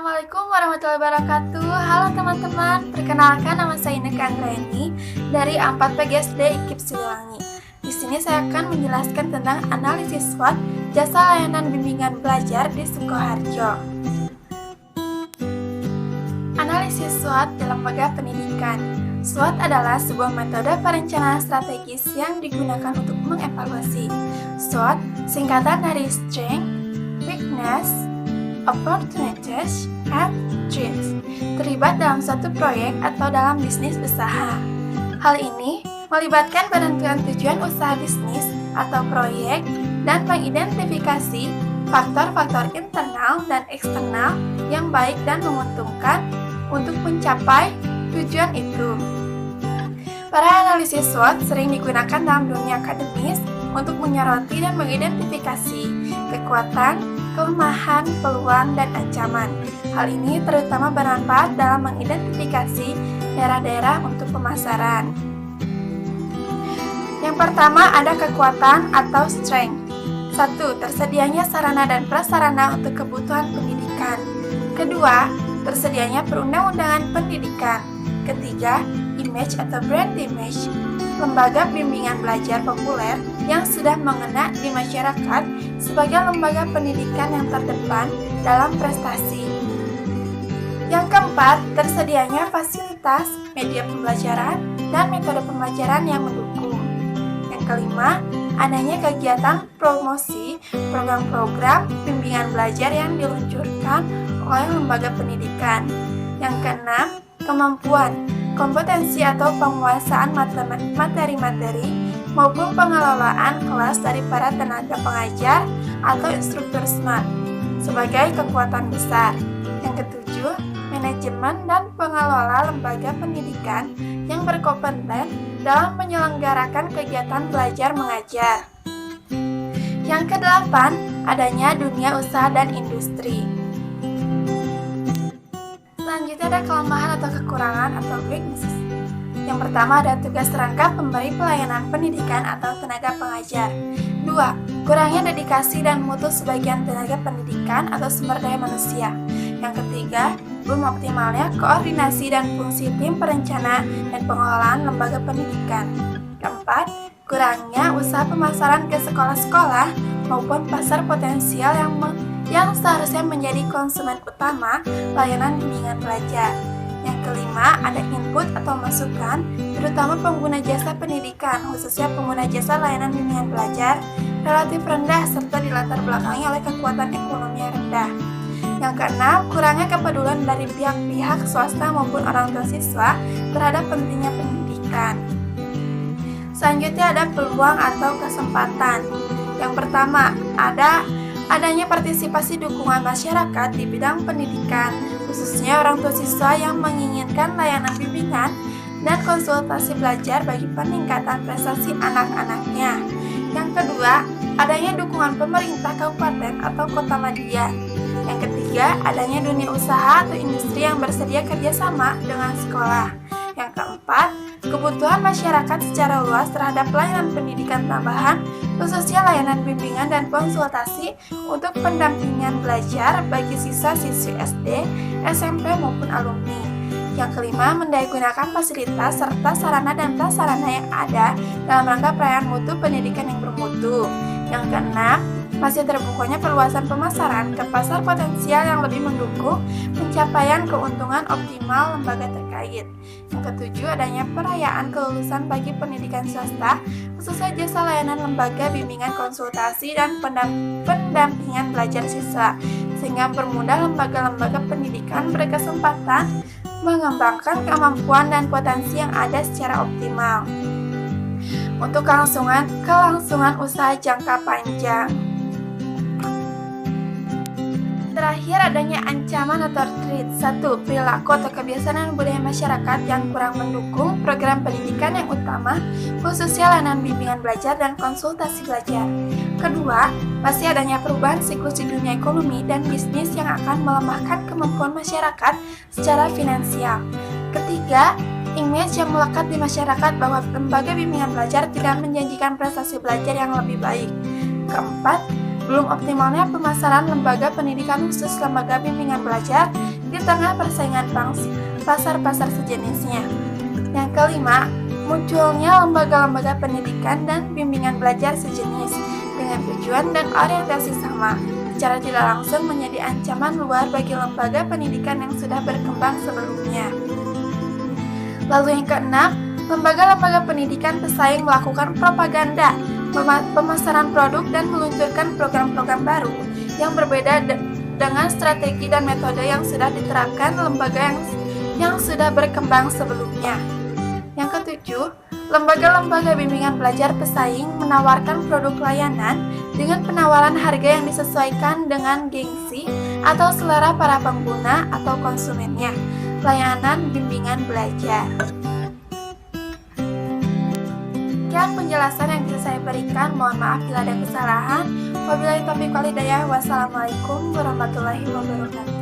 Assalamualaikum warahmatullahi wabarakatuh. Halo teman-teman, perkenalkan nama saya Ineke Anggraeni dari 4 PGSD IKIP Siliwangi. Di sini saya akan menjelaskan tentang analisis SWOT jasa layanan bimbingan belajar di Sukoharjo. Analisis SWOT di lembaga pendidikan. SWOT adalah sebuah metode perencanaan strategis yang digunakan untuk mengevaluasi. SWOT singkatan dari Strength, Weakness, Opportunities, and Threats, terlibat dalam suatu proyek atau dalam bisnis usaha. Hal ini melibatkan penentuan tujuan usaha bisnis atau proyek dan mengidentifikasi faktor-faktor internal dan eksternal yang baik dan menguntungkan untuk mencapai tujuan itu. Para analisis SWOT sering digunakan dalam dunia akademis untuk menyoroti dan mengidentifikasi kekuatan, kelemahan, peluang, dan ancaman. Hal ini terutama bermanfaat dalam mengidentifikasi daerah-daerah untuk pemasaran. Yang pertama ada kekuatan atau strength. 1. Tersedianya sarana dan prasarana untuk kebutuhan pendidikan. Kedua, tersedianya perundang-undangan pendidikan. Ketiga, image atau brand image, lembaga bimbingan belajar populer yang sudah mengena di masyarakat sebagai lembaga pendidikan yang terdepan dalam prestasi. Yang keempat, tersedianya fasilitas, media pembelajaran, dan metode pembelajaran yang mendukung. Yang kelima, adanya kegiatan promosi, program-program bimbingan belajar yang diluncurkan oleh lembaga pendidikan. Yang keenam, kemampuan, kompetensi atau penguasaan materi-materi maupun pengelolaan kelas dari para tenaga pengajar atau instruktur SMART sebagai kekuatan besar. Yang ketujuh, manajemen dan pengelola lembaga pendidikan yang berkompeten dalam menyelenggarakan kegiatan belajar mengajar. Yang kedelapan, adanya dunia usaha dan industri. Selanjutnya ada kelemahan atau kekurangan atau weaknesses. Yang pertama ada tugas rangka pemberi pelayanan pendidikan atau tenaga pengajar. 2. Kurangnya dedikasi dan mutu sebagian tenaga pendidikan atau sumber daya manusia. Yang ketiga, belum optimalnya koordinasi dan fungsi tim perencana dan pengelolaan lembaga pendidikan. Keempat, kurangnya usaha pemasaran ke sekolah-sekolah maupun pasar potensial yang seharusnya menjadi konsumen utama layanan bimbingan belajar. Yang kelima, ada input atau masukan, terutama pengguna jasa pendidikan, khususnya pengguna jasa layanan bimbingan belajar, relatif rendah serta dilatar belakangi oleh kekuatan ekonomi yang rendah. Yang keenam, kurangnya kepedulian dari pihak-pihak swasta maupun orang tua siswa terhadap pentingnya pendidikan. Selanjutnya ada peluang atau kesempatan. Yang pertama, adanya partisipasi dukungan masyarakat di bidang pendidikan, khususnya orang tua siswa yang menginginkan layanan bimbingan dan konsultasi belajar bagi peningkatan prestasi anak-anaknya. Yang kedua, adanya dukungan pemerintah kabupaten atau kota media. Yang ketiga, adanya dunia usaha atau industri yang bersedia kerjasama dengan sekolah. Yang keempat, kebutuhan masyarakat secara luas terhadap layanan pendidikan tambahan, khususnya layanan bimbingan dan konsultasi untuk pendampingan belajar bagi siswa-siswi SD, SMP maupun alumni. Yang kelima, mendayagunakan fasilitas serta sarana dan prasarana yang ada dalam rangka perayaan mutu pendidikan yang bermutu. Yang keenam, masih terbukanya perluasan pemasaran ke pasar potensial yang lebih mendukung pencapaian keuntungan optimal lembaga terkait. Yang ketujuh, adanya perayaan kelulusan bagi pendidikan swasta, khususnya jasa layanan lembaga bimbingan konsultasi dan pendampingan belajar siswa, sehingga mempermudah lembaga-lembaga pendidikan berkesempatan mengembangkan kemampuan dan potensi yang ada secara optimal. Untuk kelangsungan usaha jangka panjang. Terakhir, adanya ancaman atau threat. 1. Perilaku atau kebiasaan dan budaya masyarakat yang kurang mendukung program pendidikan yang utama, khususnya layanan bimbingan belajar dan konsultasi belajar. Kedua, masih adanya perubahan siklus di dunia ekonomi dan bisnis yang akan melemahkan kemampuan masyarakat secara finansial. Ketiga, image yang melekat di masyarakat bahwa lembaga bimbingan belajar tidak menjanjikan prestasi belajar yang lebih baik. Keempat, Belum optimalnya pemasaran lembaga pendidikan khusus lembaga bimbingan belajar di tengah persaingan pasar-pasar sejenisnya. Yang kelima, munculnya lembaga-lembaga pendidikan dan bimbingan belajar sejenis dengan tujuan dan orientasi sama, secara tidak langsung menjadi ancaman luar bagi lembaga pendidikan yang sudah berkembang sebelumnya. Lalu yang keenam, lembaga-lembaga pendidikan pesaing melakukan propaganda, pemasaran produk dan meluncurkan program-program baru yang berbeda dengan strategi dan metode yang sudah diterapkan lembaga yang sudah berkembang sebelumnya. Yang ketujuh, lembaga-lembaga bimbingan belajar pesaing menawarkan produk layanan dengan penawaran harga yang disesuaikan dengan gengsi atau selera para pengguna atau konsumennya. Layanan bimbingan belajar. Sekian penjelasan yang bisa saya berikan. Mohon maaf bila ada kesalahan. Wabillahi taufiq wal hidayah. Wassalamualaikum warahmatullahi wabarakatuh.